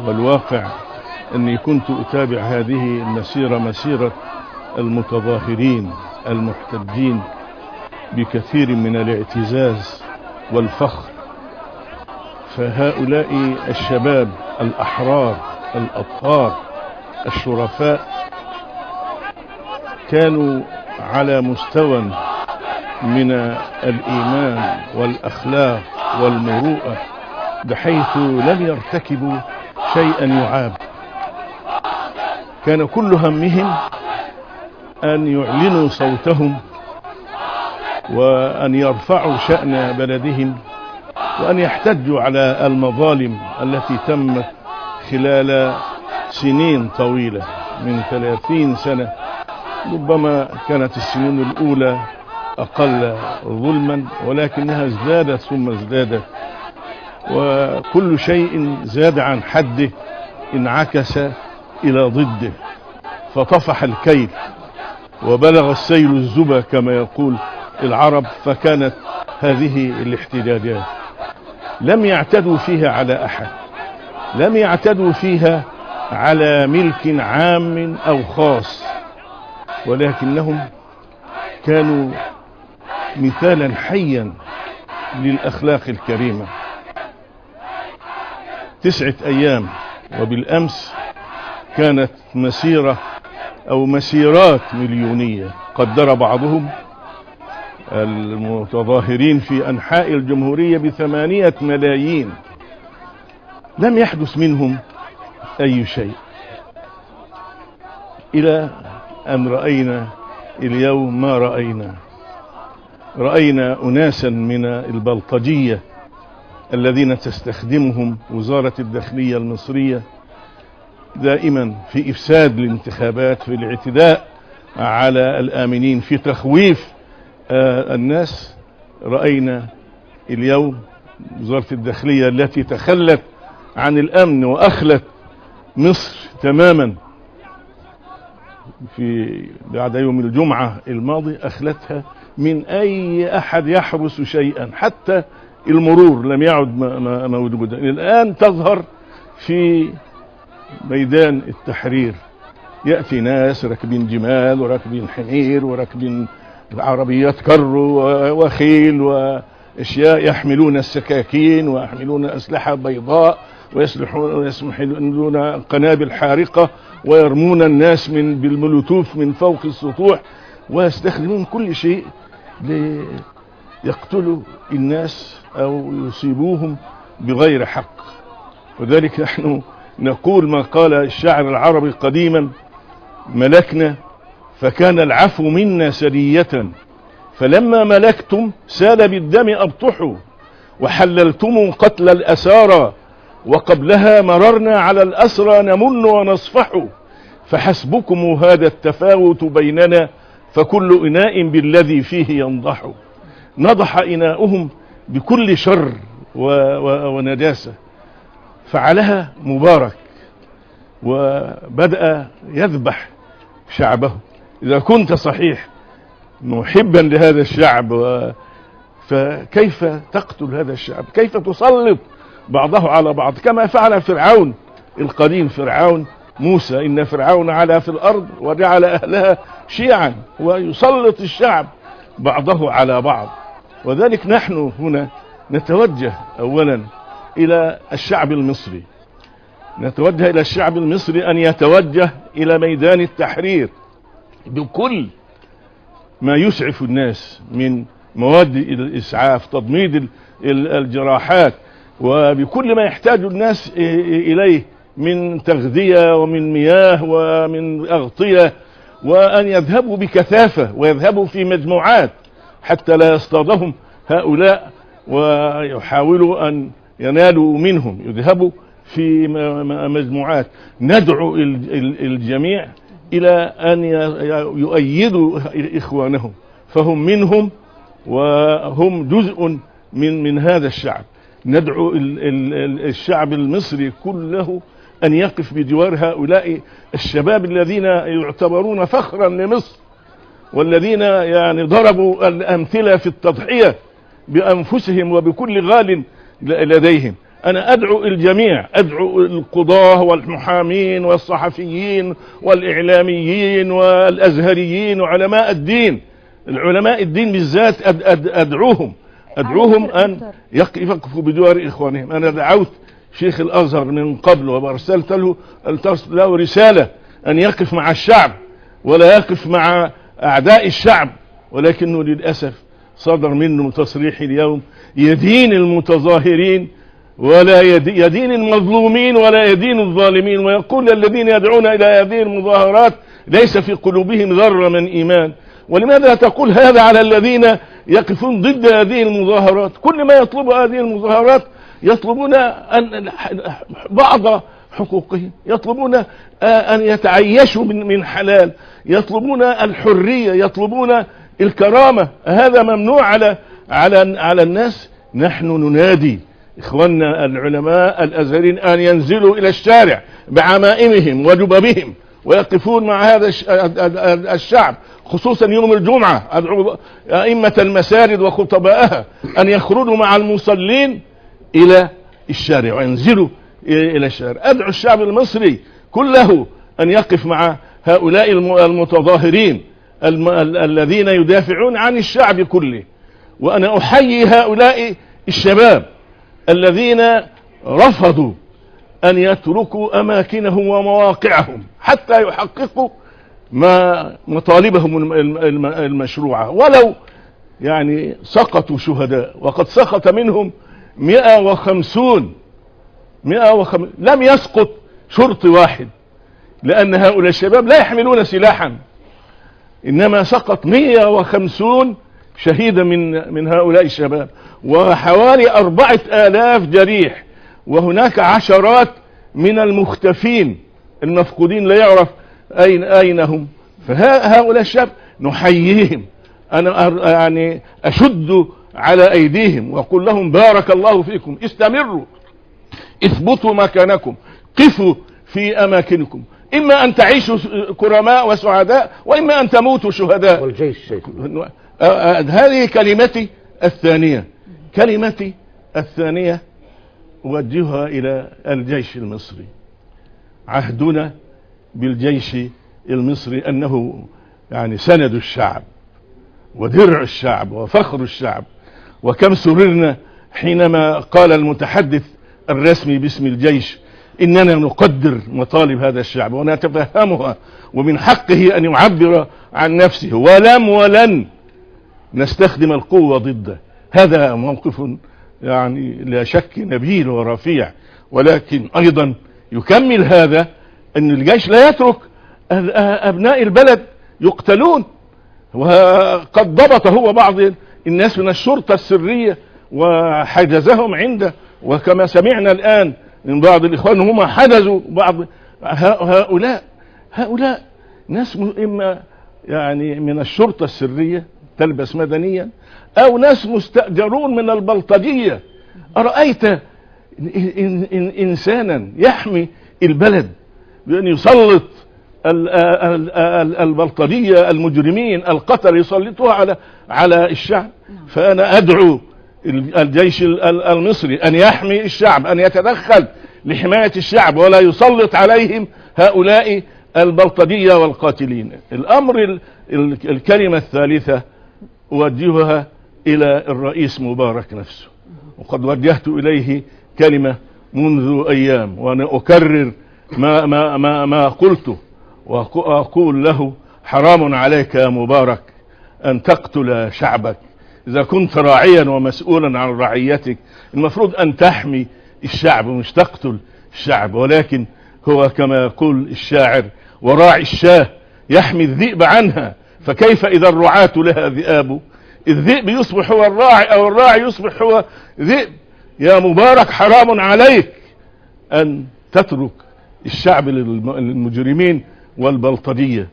والواقع أني كنت أتابع هذه المسيرة، مسيرة المتظاهرين المحتجين بكثير من الاعتزاز والفخر. فهؤلاء الشباب الأحرار الأطهار الشرفاء كانوا على مستوى من الإيمان والأخلاق والمروءة بحيث لم يرتكبوا شيئا يعاب. كان كل همهم أن يعلنوا صوتهم وأن يرفعوا شأن بلدهم وأن يحتجوا على المظالم التي تمت خلال سنين طويلة من 30 سنة. ربما كانت السنين الأولى أقل ظلما ولكنها ازدادت ثم ازدادت، وكل شيء زاد عن حده انعكس إلى ضده، فطفح الكيل وبلغ السيل الزبا كما يقول العرب. فكانت هذه الاحتجاجات لم يعتدوا فيها على أحد، لم يعتدوا فيها على ملك عام أو خاص، ولكنهم كانوا مثالا حيا للأخلاق الكريمة. 9 أيام وبالأمس كانت مسيرة أو مسيرات مليونية قدر بعضهم المتظاهرين في أنحاء الجمهورية ب8 ملايين. لم يحدث منهم أي شيء إلى أن رأينا اليوم ما رأينا أناسا من البلطجية الذين تستخدمهم وزارة الداخلية المصرية دائما في إفساد الانتخابات، في الاعتداء على الآمنين، في تخويف الناس. رأينا اليوم وزارة الداخلية التي تخلت عن الأمن وأخلت مصر تماما بعد يوم الجمعة الماضي، أخلتها من أي أحد يحرس شيئا، حتى المرور لم يعد موجودا. الآن تظهر في ميدان التحرير، يأتي ناس راكبين جمال وراكبين حمير وراكبين عربيات كرو وخيل واشياء، يحملون السكاكين ويحملون اسلحه بيضاء ويحملون قنابل حارقه ويرمون الناس بالمولوتوف من فوق السطوح، ويستخدمون كل شيء ليقتلوا الناس او يصيبوهم بغير حق. وذلك نحن نقول ما قال الشاعر العربي قديما: ملكنا فكان العفو منا سرية، فلما ملكتم سال بالدم أبطحوا، وحللتم قتل الأسارى، وقبلها مررنا على الأسرى نمن ونصفح، فحسبكم هذا التفاوت بيننا، فكل إناء بالذي فيه ينضح. نضح إناؤهم بكل شر ونجاسة. فعلها مبارك وبدأ يذبح شعبه. إذا كنت صحيح محبا لهذا الشعب فكيف تقتل هذا الشعب؟ كيف تسلط بعضه على بعض كما فعل فرعون القديم، فرعون موسى: إن فرعون علا في الأرض وجعل أهلها شيعا، ويسلط الشعب بعضه على بعض. وذلك نحن هنا نتوجه أولا إلى الشعب المصري، نتوجه إلى الشعب المصري أن يتوجه إلى ميدان التحرير بكل ما يسعف الناس من مواد الإسعاف، تضميد الجراحات، وبكل ما يحتاج الناس إليه من تغذية ومن مياه ومن أغطية، وأن يذهبوا بكثافة ويذهبوا في مجموعات حتى لا يصطادهم هؤلاء ويحاولوا أن ينالوا منهم، يذهبوا في مجموعات. ندعو الجميع إلى أن يؤيدوا إخوانهم، فهم منهم وهم جزء من هذا الشعب. ندعو الشعب المصري كله أن يقف بجوار هؤلاء الشباب الذين يعتبرون فخرا لمصر، والذين يعني ضربوا الأمثلة في التضحية بأنفسهم وبكل غال لديهم. أنا أدعو الجميع، أدعو القضاة والمحامين والصحفيين والإعلاميين والأزهريين وعلماء الدين، العلماء الدين بالذات أدعوهم أن يقفوا بجوار إخوانهم. أنا دعوت شيخ الأزهر من قبل وارسلت له رسالة أن يقف مع الشعب ولا يقف مع أعداء الشعب، ولكنه للأسف صدر منه تصريح اليوم يدين المتظاهرين ولا يدين المظلومين ولا يدين الظالمين، ويقول الذين يدعون إلى هذه المظاهرات ليس في قلوبهم ذرة من إيمان. ولماذا تقول هذا على الذين يقفون ضد هذه المظاهرات؟ كل ما يطلب هذه المظاهرات يطلبون بعض حقوقهم، يطلبون أن يتعيشوا من حلال، يطلبون الحرية، يطلبون الكرامة. هذا ممنوع على الناس. نحن ننادي إخواننا العلماء الأزهريين أن ينزلوا إلى الشارع بعمائمهم وجبابهم ويقفون مع هذا الشعب، خصوصا يوم الجمعة. أدعو أئمة المساجد وخطبائها أن يخرجوا مع المصلين إلى الشارع وينزلوا إلى الشارع. أدعو الشعب المصري كله أن يقف مع هؤلاء المتظاهرين الذين يدافعون عن الشعب كله. وأنا أحيي هؤلاء الشباب الذين رفضوا أن يتركوا أماكنهم ومواقعهم حتى يحققوا مطالبهم المشروعة، ولو يعني سقطوا شهداء، وقد سقط منهم 150. لم يسقط شرطي واحد، لأن هؤلاء الشباب لا يحملون سلاحا، إنما سقط 150 شهيدا من هؤلاء الشباب، وحوالي 4000 جريح، وهناك عشرات من المختفين المفقودين لا يعرف أين هم. فهؤلاء الشباب نحييهم، أنا يعني أشد على أيديهم وأقول لهم بارك الله فيكم، استمروا، اثبتوا مكانكم، قفوا في أماكنكم، إما أن تعيشوا كرماء وسعداء وإما أن تموتوا شهداء. والجيش هذه كلمتي الثانية أوجهها إلى الجيش المصري. عهدنا بالجيش المصري أنه يعني سند الشعب ودرع الشعب وفخر الشعب، وكم سررنا حينما قال المتحدث الرسمي باسم الجيش إننا نقدر مطالب هذا الشعب ونتفهمها، ومن حقه أن يعبر عن نفسه، ولن نستخدم القوة ضده. هذا موقف يعني لا شك نبيل ورفيع، ولكن أيضا يكمل هذا أن الجيش لا يترك أبناء البلد يقتلون. وقد ضبط هو بعض الناس من الشرطة السرية وحجزهم عنده، وكما سمعنا الآن من بعض الإخوان هم حجزوا بعض هؤلاء ناس إما يعني من الشرطة السرية تلبس مدنيا، أو ناس مستأجرون من البلطجية. أرأيت إنسانا يحمي البلد بأن يسلط البلطجية المجرمين القتل يسلطوها على الشعب؟ فأنا أدعو الجيش المصري أن يحمي الشعب، أن يتدخل لحماية الشعب ولا يسلط عليهم هؤلاء البلطجية والقاتلين. الكلمة الثالثة أوجهها إلى الرئيس مبارك نفسه، وقد وجهت إليه كلمة منذ أيام، وأنا أكرر ما قلته، وأقول له حرام عليك يا مبارك أن تقتل شعبك. إذا كنت راعيا ومسؤولا عن رعيتك المفروض أن تحمي الشعب مش تقتل الشعب. ولكن هو كما يقول الشاعر وراعي الشاه يحمي الذئب عنها، فكيف إذا الرعاة لها ذئاب؟ الذئب يصبح هو الراعي أو الراعي يصبح هو ذئب. يا مبارك حرام عليك أن تترك الشعب للمجرمين والبلطجية.